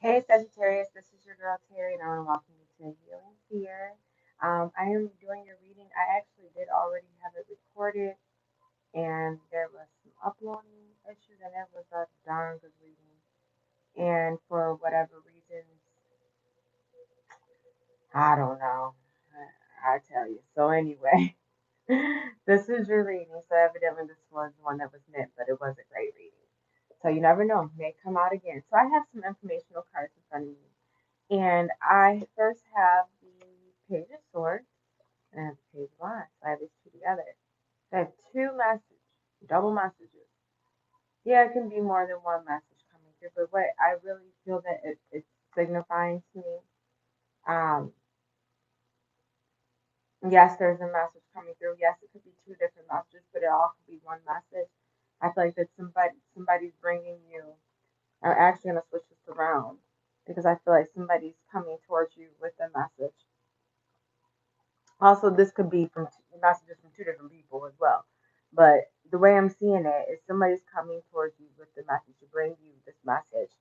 Hey Sagittarius, this is your girl Terry, and I want to welcome you to Healing Fear. I am doing your reading. I actually did already have it recorded, and there was some uploading issues, and it was a darn good reading. And for whatever reasons, I don't know. I tell you. So anyway, this is your reading. So evidently this was the one that was meant, but it was a great reading. So you never know, it may come out again. So I have some informational cards in front of me. And I first have the Page of Swords and I have the Page of Wands. So I have these two together. So I have two messages, double messages. Yeah, it can be more than one message coming through, but what I really feel that it's signifying to me, um, yes, there's a message coming through. Yes, it could be two different messages, but it all could be one message. I feel like that somebody's bringing you. I'm actually gonna switch this around because I feel like somebody's coming towards you with a message. Also, this could be from messages from two different people as well. But the way I'm seeing it is somebody's coming towards you with the message to bring you this message.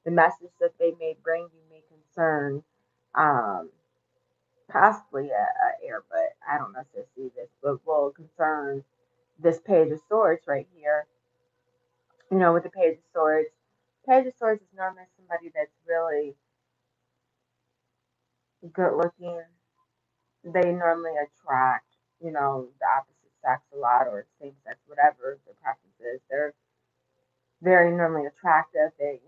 The message that they may bring you may concern um, possibly a air, but I don't necessarily see this, but will concern this Page of Swords right here. You know, with the Page of Swords. Page of Swords is normally somebody that's really good looking. They normally attract, the opposite sex a lot or same sex, whatever their preference is. They're very normally attractive. They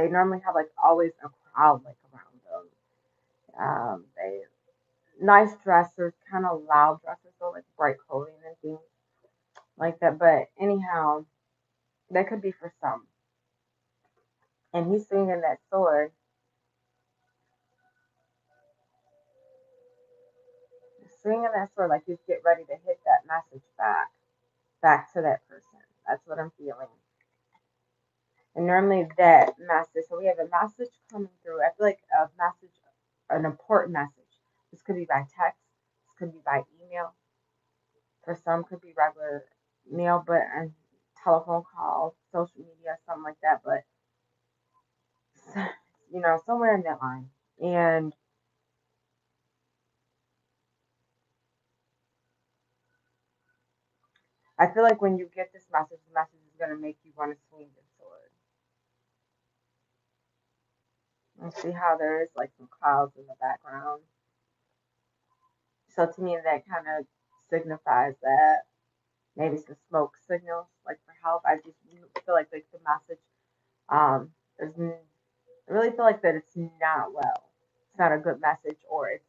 normally have like always a crowd like around them. They nice dressers, kind of loud dressers, so like bright clothing and things like that. But anyhow, that could be for some. And he's swinging that sword, like he's getting ready to hit that message back to that person. That's what I'm feeling. And normally that message, so we have a message coming through. I feel like a message, an important message. This could be by text, this could be by email. For some, could be regular mail, but a telephone call, social media, something like that. But somewhere in that line. And I feel like when you get this message, the message is going to make you want to swing your sword. And see how there is like some clouds in the background. So to me, that kind of signifies that maybe some smoke signals like for help. I just feel like the message is I really feel like that it's not well. It's not a good message, or it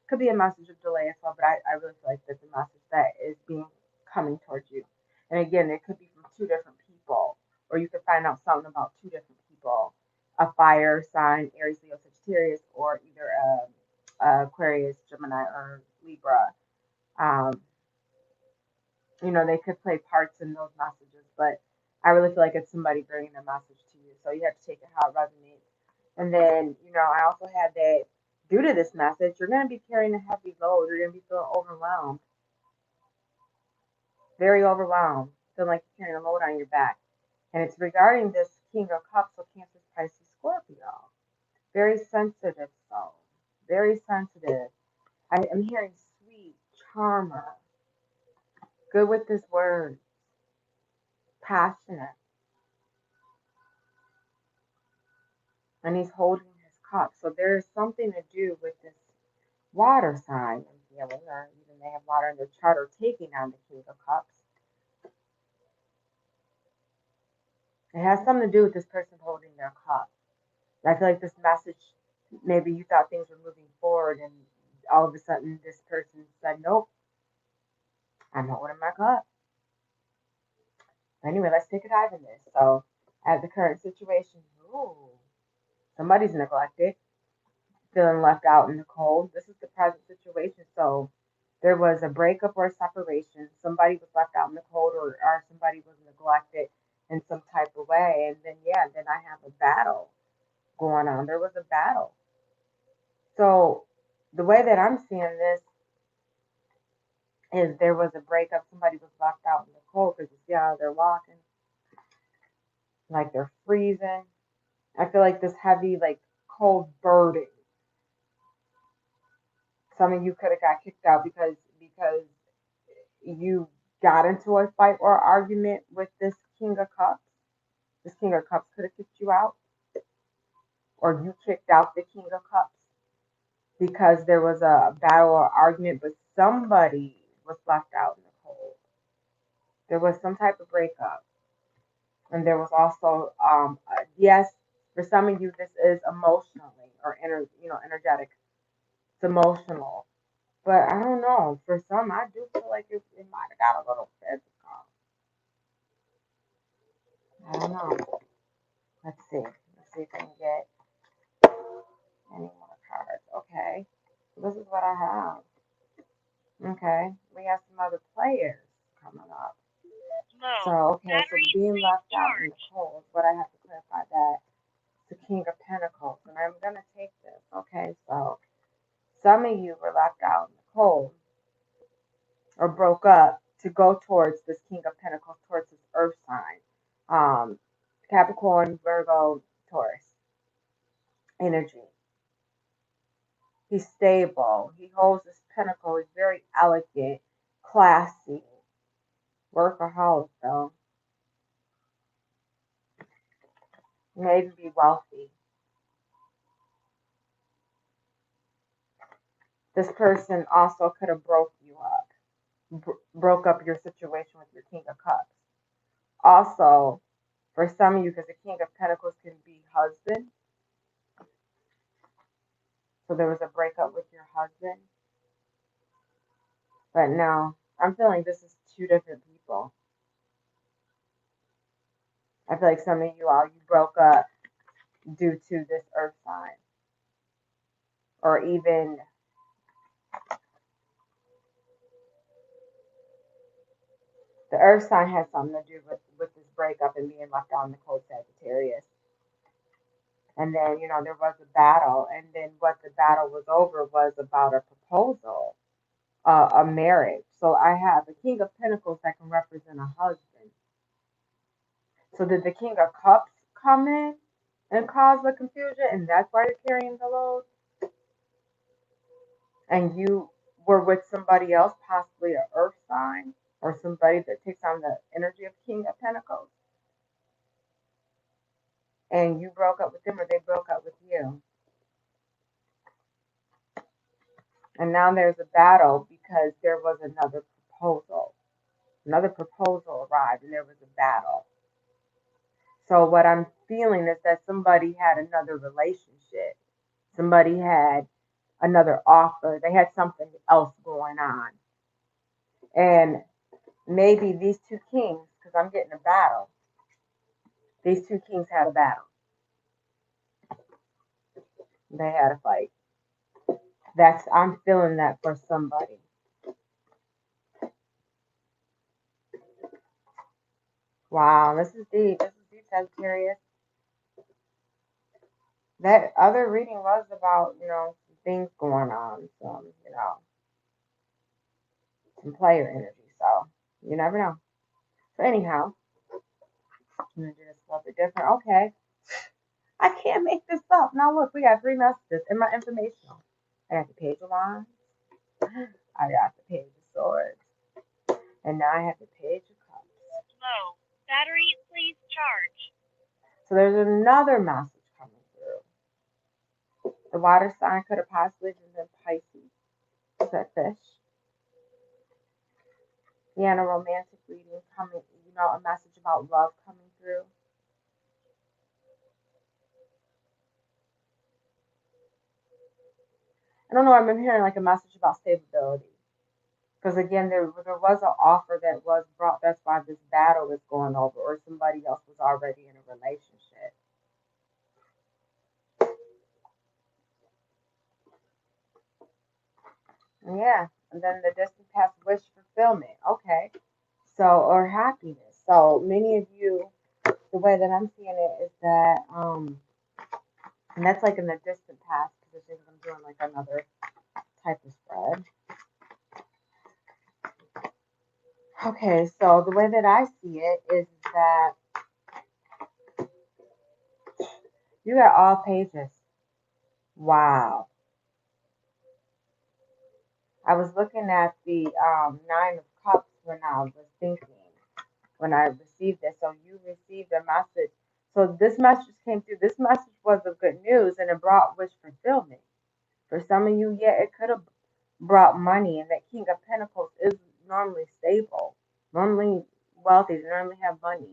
could be a message of delay as well. But I really feel like that the message that is being coming towards you, and again, it could be from two different people, or you could find out something about two different people, a fire sign, Aries, Leo, Sagittarius, or either Aquarius, Gemini, or Libra. Um, they could play parts in those messages, but I really feel like it's somebody bringing a message to you. So you have to take it how it resonates. And then, I also had that due to this message, you're going to be carrying a heavy load. You're going to be feeling overwhelmed, very overwhelmed, feeling like you're carrying a load on your back. And it's regarding this King of Cups, so Cancer, Pisces, Scorpio. Very sensitive soul, very sensitive. I'm hearing sweet, charmer, good with his words, passionate. And he's holding his cup. So there's something to do with this water sign I'm feeling, or even they have water in their chart or taking on the King of Cups. It has something to do with this person holding their cup. And I feel like this message, maybe you thought things were moving forward, and all of a sudden this person said, nope, I'm holding my cup. Anyway, let's take a dive in this. So, at the current situation, ooh, somebody's neglected, feeling left out in the cold. This is the present situation. So there was a breakup or a separation. Somebody was left out in the cold, or somebody was neglected in some type of way. And then, yeah, then I have a battle going on. There was a battle. So the way that I'm seeing this is there was a breakup. Somebody was left out in the cold because you see how they're walking, like they're freezing. I feel like this heavy, like cold burden. Some of you could have got kicked out because you got into a fight or argument with this King of Cups. This King of Cups could have kicked you out, or you kicked out the King of Cups because there was a battle or argument, but somebody was left out in the cold. There was some type of breakup, and there was also yes, for some of you this is emotionally or energetic. It's emotional, but I don't know. For some, I do feel like it might have got a little physical. I don't know. Let's see. Let's see if I can get any more cards. Okay. This is what I have. Okay. We have some other players coming up. So, okay, so being left out in the cold, but I have to clarify that the King of Pentacles, and I'm going to take this. Okay, so some of you were left out in the cold or broke up to go towards this King of Pentacles, towards this earth sign. Capricorn, Virgo, Taurus energy. He's stable. He holds this pentacle. He's very elegant, classy, workaholic though. Maybe be wealthy. This person also could have broke you up, broke up your situation with your King of Cups. Also, for some of you, because the King of Pentacles can be husband, so there was a breakup with your husband. But no, I'm feeling this is two different people. I feel like some of you broke up due to this earth sign, or even the earth sign has something to do with this breakup and being left out in the cold, Sagittarius. And then, there was a battle, and then what the battle was over was about a proposal, a marriage. So I have the King of Pentacles that can represent a husband. So did the King of Cups come in and cause the confusion, and that's why you're carrying the load? And you were with somebody else, possibly an earth sign, or somebody that takes on the energy of King of Pentacles, and you broke up with them, or they broke up with you. And now there's a battle because there was another proposal. Another proposal arrived and there was a battle. So what I'm feeling is that somebody had another relationship. Somebody had another offer. They had something else going on. And maybe these two kings, because I'm getting a battle, these two kings had a battle. They had a fight. I'm feeling that for somebody. Wow, this is deep. This is deep, Sagittarius. That other reading was about, things going on. Some player energy. So, you never know. So, anyhow, I'm going to do this a little bit different. Okay. I can't make this up. Now, look, we got 3 messages in my informational. I got the Page of Wands. I got the Page of Swords. And now I have the Page of Cups. Low. Battery, please charge. So, there's another message coming through. The water sign could have possibly been Pisces. Is that fish? Yeah, and a romantic reading coming, a message about love coming through. I don't know, I've been hearing like a message about stability. Because again, there was an offer that was brought, that's why this battle is going over, or somebody else was already in a relationship. Yeah, and then the distant past wish fulfillment. Okay, so, or happiness. So many of you, the way that I'm seeing it is that, and that's like in the distant past position. I'm doing like another type of spread. Okay, so the way that I see it is that You got all pages. Wow. I was looking at the Nine of Cups when I was thinking, when I received this. So you received a message. So this message came through. This message was of good news and it brought wish fulfillment. For some of you, yeah, it could have brought money, and that King of Pentacles is normally stable, normally wealthy, they normally have money.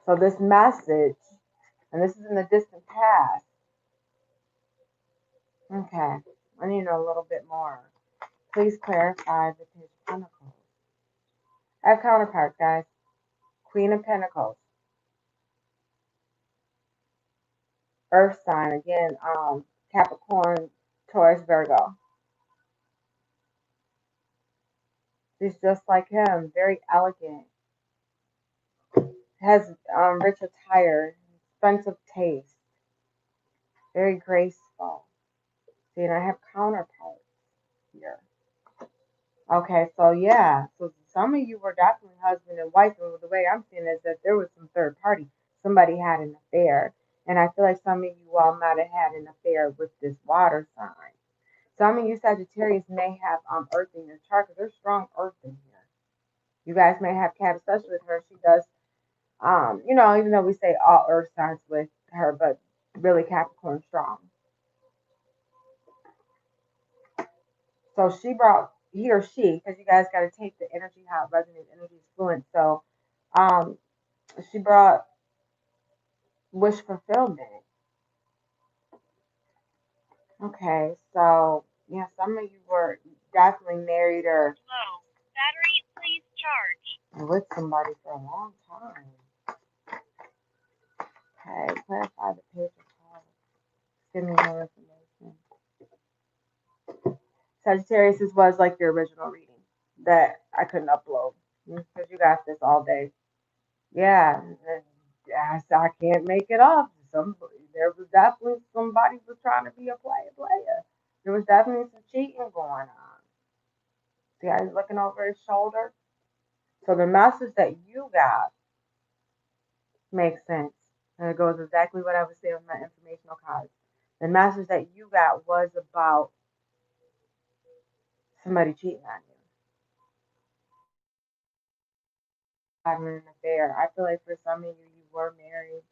So this message, and this is in the distant past. Okay, I need to know a little bit more. Please clarify the Page of Pentacles. I have counterpart, guys. Queen of Pentacles. Earth sign, again, Capricorn, Taurus, Virgo. She's just like him, very elegant. Has rich attire, expensive taste, very graceful. See, and I have counterparts here. Okay, so yeah, so some of you were definitely husband and wife, and the way I'm seeing it is that there was some third party. Somebody had an affair, and I feel like some of you all might have had an affair with this water sign. Some of you Sagittarius may have Earth in your chart because there's strong Earth in here. You guys may have cat, especially with her. She does, even though we say all Earth signs with her, but really Capricorn strong. So she brought, he or she, because you guys got to take the energy, how it resonates, energy is fluent. So she brought wish fulfillment. Okay, so yeah, some of you were definitely married or Low. Battery, please charge. with somebody for a long time. Okay, clarify the page of cards. Give me more information. Sagittarius was like the original reading that I couldn't upload because you got this all day. Yeah, I can't make it up. There was definitely somebody was trying to be a player. There was definitely some cheating going on. See, I was looking over his shoulder. So the message that you got makes sense. And it goes exactly what I was saying with my informational cards. The message that you got was about somebody cheating on you. Having an affair. I feel like for some of you, you were married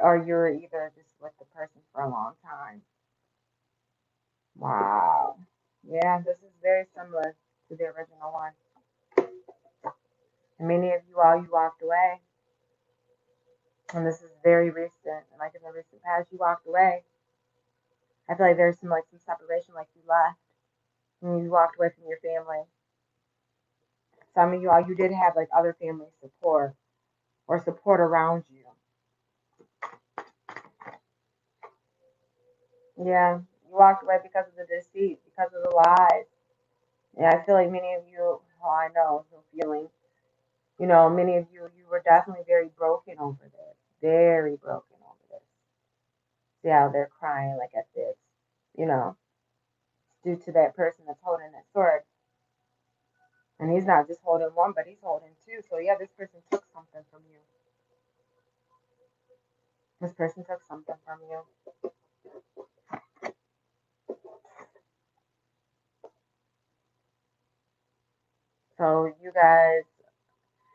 or you were either just with the person for a long time. Wow. Yeah, this is very similar to the original one. And many of you all, you walked away. And this is very recent. And like in the recent past, you walked away. I feel like there's some separation, like you left. And you walked away from your family. Some of you all, you did have like other family support or support around you. Yeah, you walked away because of the deceit, because of the lies. And I feel like many of you, I know, the feeling, many of you, you were definitely very broken over this. Very broken over this. See how they're crying like at this, you know, due to that person that's holding that sword. And he's not just holding one, but he's holding two. So yeah, this person took something from you. This person took something from you. So you guys,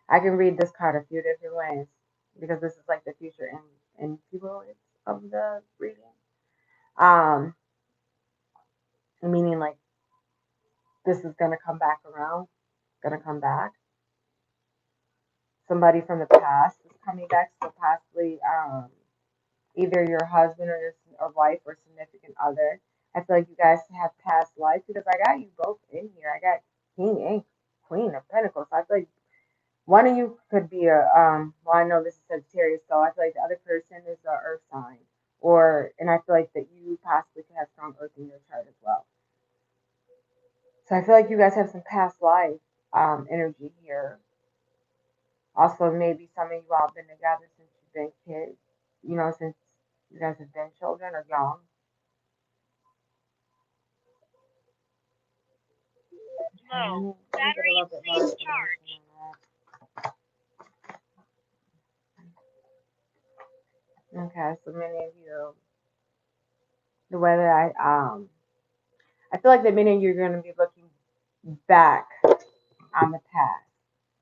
I can read this card a few different ways because this is like the future influence of the reading. Um, Meaning like this is gonna come back around, gonna come back. Somebody from the past is coming back, so possibly either your husband or your or wife or significant other. I feel like you guys have past life because I got you both in here. I got King and Queen of Pentacles. So I feel like one of you could be a well, I know this is Sagittarius, so I feel like the other person is a earth sign. And I feel like that you possibly could have strong earth in your chart as well. So I feel like you guys have some past life energy here. Also, maybe some of you all have been together since you've been kids, since you guys have been children or young. Low. Let me get a Battery, little bit more please information charge. on that. Okay, so many of you, the way that I feel like that many of you are going to be looking back on the past.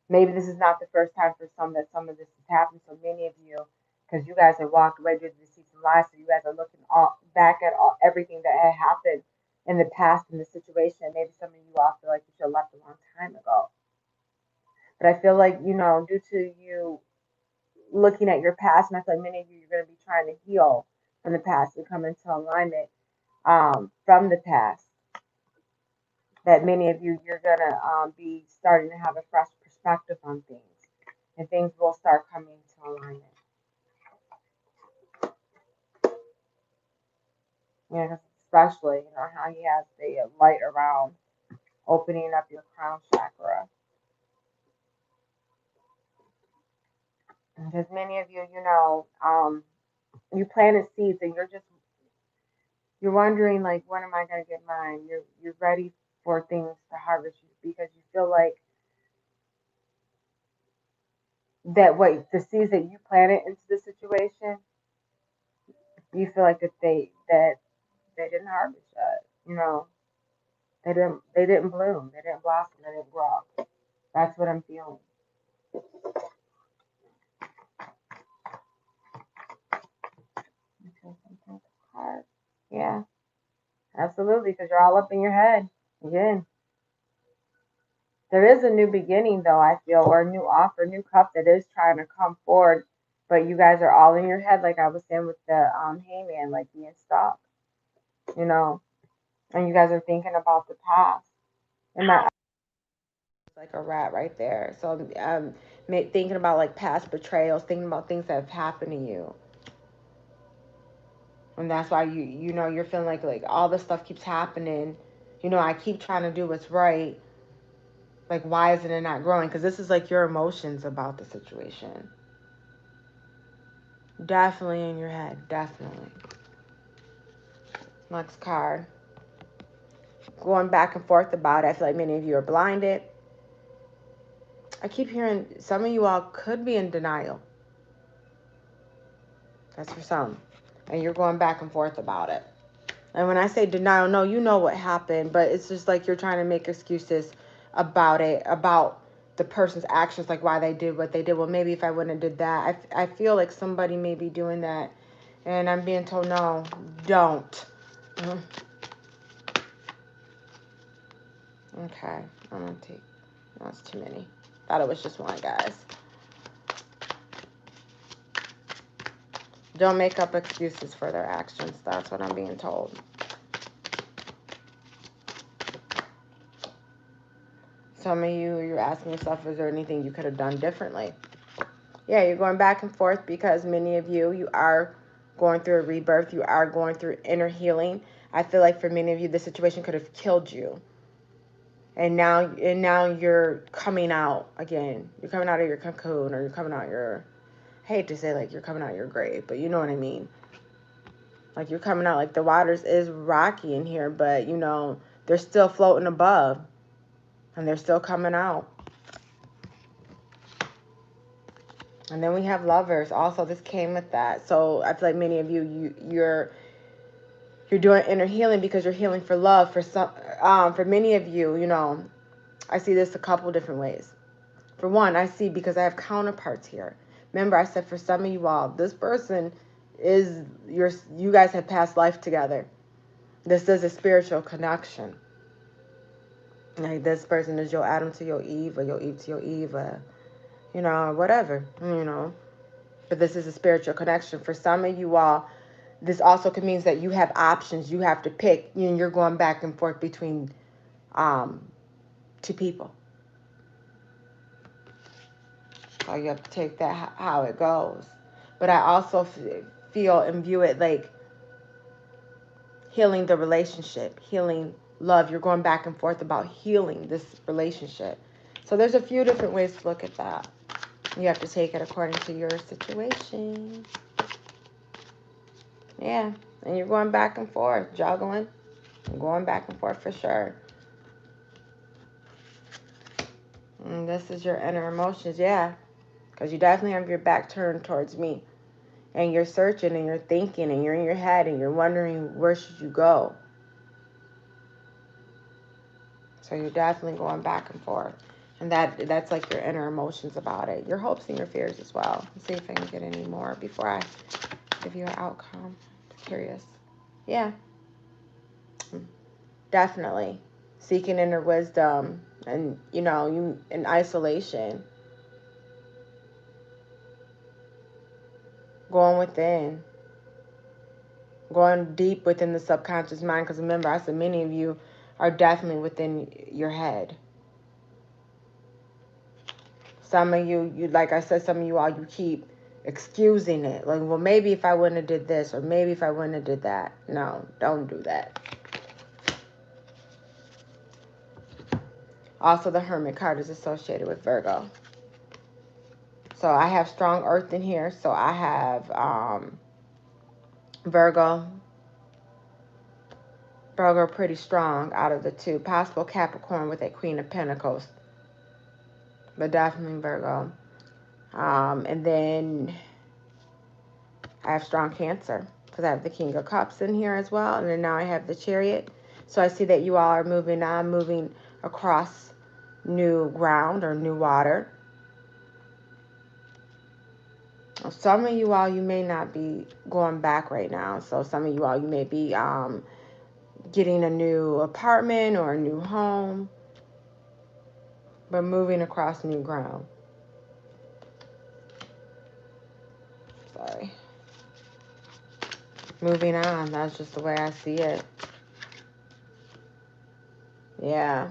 Maybe this is not the first time for some that some of this has happened. So many of you, because you guys have walked away due to deceit and lies, so you guys are looking back at everything that had happened in the past in the situation. Maybe some of you all feel like you should have left a long time ago. But I feel like, due to you looking at your past, and I feel like many of you, you're going to be trying to heal from the past and come into alignment from the past. That many of you, you're going to be starting to have a fresh perspective on things. And things will start coming to alignment. Yeah, especially, how he has the light around opening up your crown chakra. Because many of you, you planted seeds and you're wondering, like, when am I going to get mine? You're ready for things to harvest because you feel like that the seeds that you planted into the situation, you feel like that they didn't harvest yet. They didn't bloom, they didn't blossom, they didn't grow. That's what I'm feeling. Yeah, absolutely, because you're all up in your head again. There is a new beginning, though, I feel, or a new offer, new cup that is trying to come forward, but you guys are all in your head, like I was saying with the hangman, like being stuck, and you guys are thinking about the past. And my like a rat right there. So thinking about like past betrayals, thinking about things that have happened to you. And that's why you're feeling like all this stuff keeps happening. I keep trying to do what's right. Like, why isn't it not growing? Because this is like your emotions about the situation. Definitely in your head. Definitely. Next card. Going back and forth about it. I feel like many of you are blinded. I keep hearing some of you all could be in denial. That's for some. And you're going back and forth about it. And when I say denial, no, you know what happened, but it's just like you're trying to make excuses about it, about the person's actions, like why they did what they did. Well, maybe if I wouldn't have did that. I feel like somebody may be doing that, and I'm being told, no, don't. Okay, I'm going to take, that's too many. Thought it was just one, guys. Don't make up excuses for their actions. That's what I'm being told. Some of you, you're asking yourself, is there anything you could have done differently? Yeah, you're going back and forth because many of you are going through a rebirth. You are going through inner healing. I feel like for many of you, this situation could have killed you. And now you're coming out again. You're coming out of your cocoon, or you're coming out your, I hate to say like you're coming out your grave, but you know what I mean. Like you're coming out, like the waters is rocky in here, but they're still floating above and they're still coming out. And then we have lovers. Also, this came with that. So I feel like many of you're doing inner healing because you're healing for love. For many of you, I see this a couple different ways. For one, I see because I have counterparts here. Remember, I said for some of you all, this person is you guys have past life together. This is a spiritual connection. Like this person is your Adam to your Eve, or your Eve to your Eve, whatever, But this is a spiritual connection. For some of you all, this also means that you have options. You have to pick. You're going back and forth between two people. So you have to take that how it goes. But I also feel and view it like healing the relationship, healing love. You're going back and forth about healing this relationship. So there's a few different ways to look at that. You have to take it according to your situation. Yeah, and you're going back and forth, juggling, going back and forth for sure. And this is your inner emotions, yeah, because you definitely have your back turned towards me. And you're searching and you're thinking and you're in your head and you're wondering where should you go. So you're definitely going back and forth. And that's like your inner emotions about it. Your hopes and your fears as well. Let's see if I can get any more before I give you an outcome. I'm curious. Yeah. Definitely. Seeking inner wisdom and, you in isolation. Going within. Going deep within the subconscious mind. Because remember, I said many of you are definitely within your head. Some of you, like I said, some of you all, you keep excusing it. Like, well, maybe if I wouldn't have did this, or maybe if I wouldn't have did that. No, don't do that. Also, the Hermit card is associated with Virgo. So I have strong earth in here. So I have Virgo pretty strong out of the two. Possible Capricorn with a Queen of Pentacles. But definitely Virgo. And then I have strong Cancer. Because I have the King of Cups in here as well. And then now I have the Chariot. So I see that you all are moving on, moving across new ground or new water. Some of you all, you may not be going back right now. So some of you all, you may be getting a new apartment or a new home. But moving across new ground. Sorry. Moving on. That's just the way I see it. Yeah.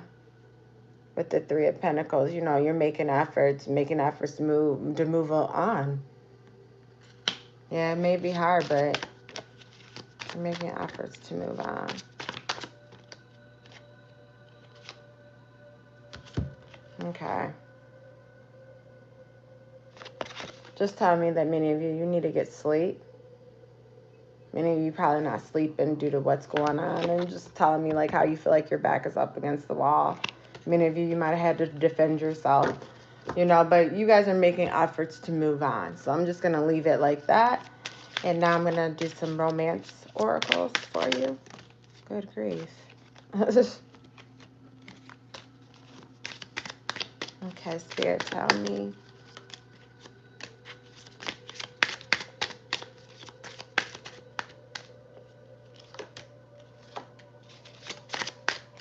With the Three of Pentacles, you're making efforts to move on. Yeah, it may be hard, but you're making efforts to move on. Okay. Just tell me that many of you need to get sleep. Many of you probably not sleeping due to what's going on, and just telling me like how you feel like your back is up against the wall. Many of you might have had to defend yourself, but you guys are making efforts to move on. So I'm just going to leave it like that. And now I'm going to do some romance oracles for you. Good grief. Okay, Spirit, tell me.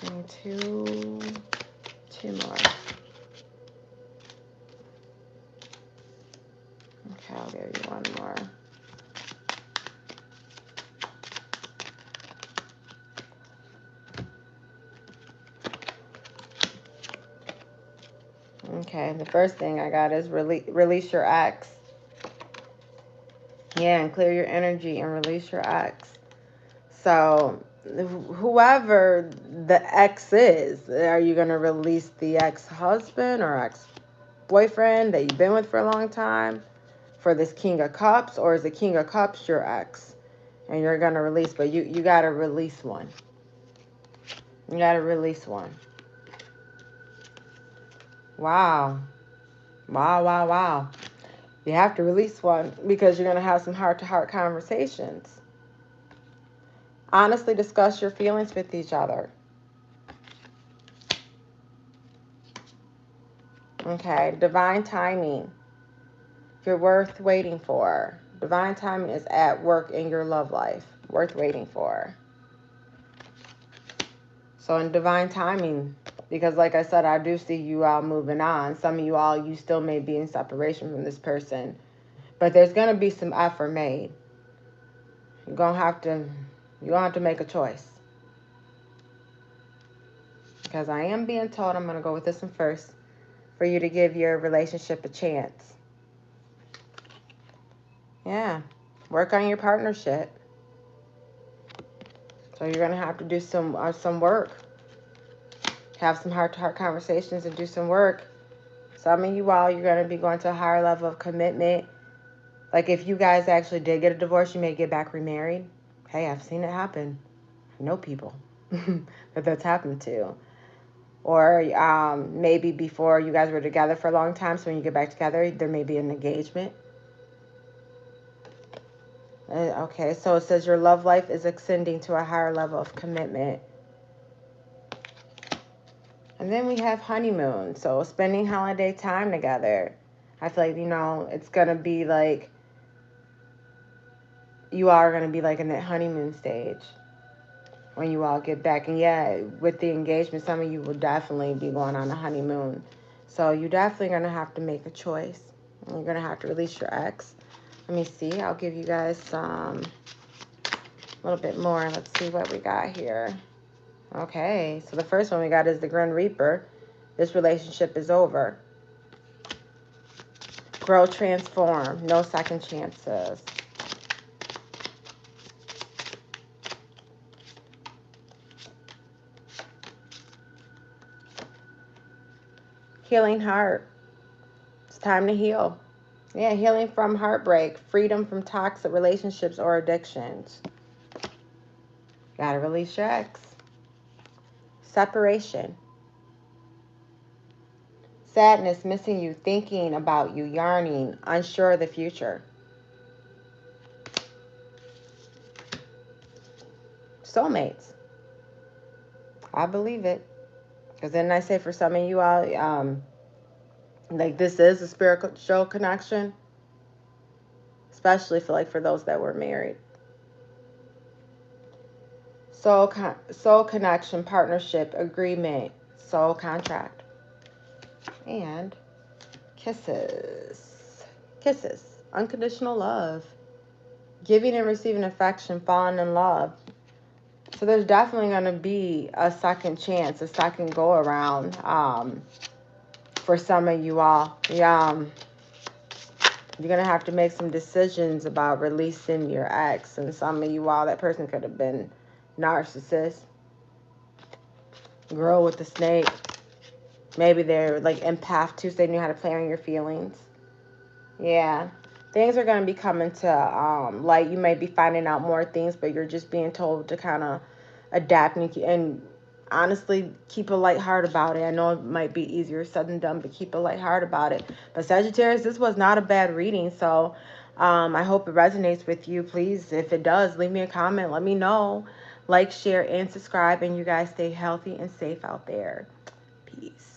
And two more. Okay, I'll give you one more. Okay, the first thing I got is release your ex. Yeah, and clear your energy and release your ex. So, whoever the ex is, are you going to release the ex-husband or ex-boyfriend that you've been with for a long time for this King of Cups? Or is the King of Cups your ex? And you're going to release, but you got to release one. You got to release one. Wow. Wow, wow, wow. You have to release one because you're going to have some heart-to-heart conversations. Honestly discuss your feelings with each other. Okay, divine timing. You're worth waiting for. Divine timing is at work in your love life. Worth waiting for. So in divine timing, because like I said, I do see you all moving on. Some of you all, you still may be in separation from this person. But there's going to be some effort made. You're going to have to make a choice. Because I am being told, I'm going to go with this one first, for you to give your relationship a chance. Yeah. Work on your partnership. So you're going to have to do some work. Have some heart-to-heart conversations and do some work. Some of you all, you're going to be going to a higher level of commitment. Like if you guys actually did get a divorce, you may get back remarried. Hey, I've seen it happen. I know people that's happened to. Or maybe before you guys were together for a long time, so when you get back together, there may be an engagement. Okay, so it says your love life is ascending to a higher level of commitment. And then we have honeymoon, so spending holiday time together. I feel like, it's going to be like, you all are going to be like in that honeymoon stage when you all get back. And yeah, with the engagement, some of you will definitely be going on a honeymoon. So you're definitely going to have to make a choice. You're going to have to release your ex. Let me see. I'll give you guys a little bit more. Let's see what we got here. Okay, so the first one we got is the Grim Reaper. This relationship is over. Grow, transform. No second chances. Healing heart. It's time to heal. Yeah, healing from heartbreak. Freedom from toxic relationships or addictions. Gotta release your ex. Separation. Sadness, missing you, thinking about you, yearning, unsure of the future. Soulmates. I believe it. Because then I say for some of you all, like this is a spiritual connection. Especially for those that were married. Soul connection, partnership, agreement, soul contract. And kisses. Kisses. Unconditional love. Giving and receiving affection, falling in love. So there's definitely going to be a second chance, a second go around for some of you all. You're going to have to make some decisions about releasing your ex. And some of you all, that person could have been narcissist. Girl with the snake. Maybe they're like empath too, so they knew how to play on your feelings. Yeah. Things are going to be coming to light. You may be finding out more things, but you're just being told to kind of adapt and honestly keep a light heart about it. I know it might be easier said than done, but keep a light heart about it. But Sagittarius, this was not a bad reading, so I hope it resonates with you. Please, if it does, leave me a comment. Let me know. Like, share, and subscribe, and you guys stay healthy and safe out there. Peace.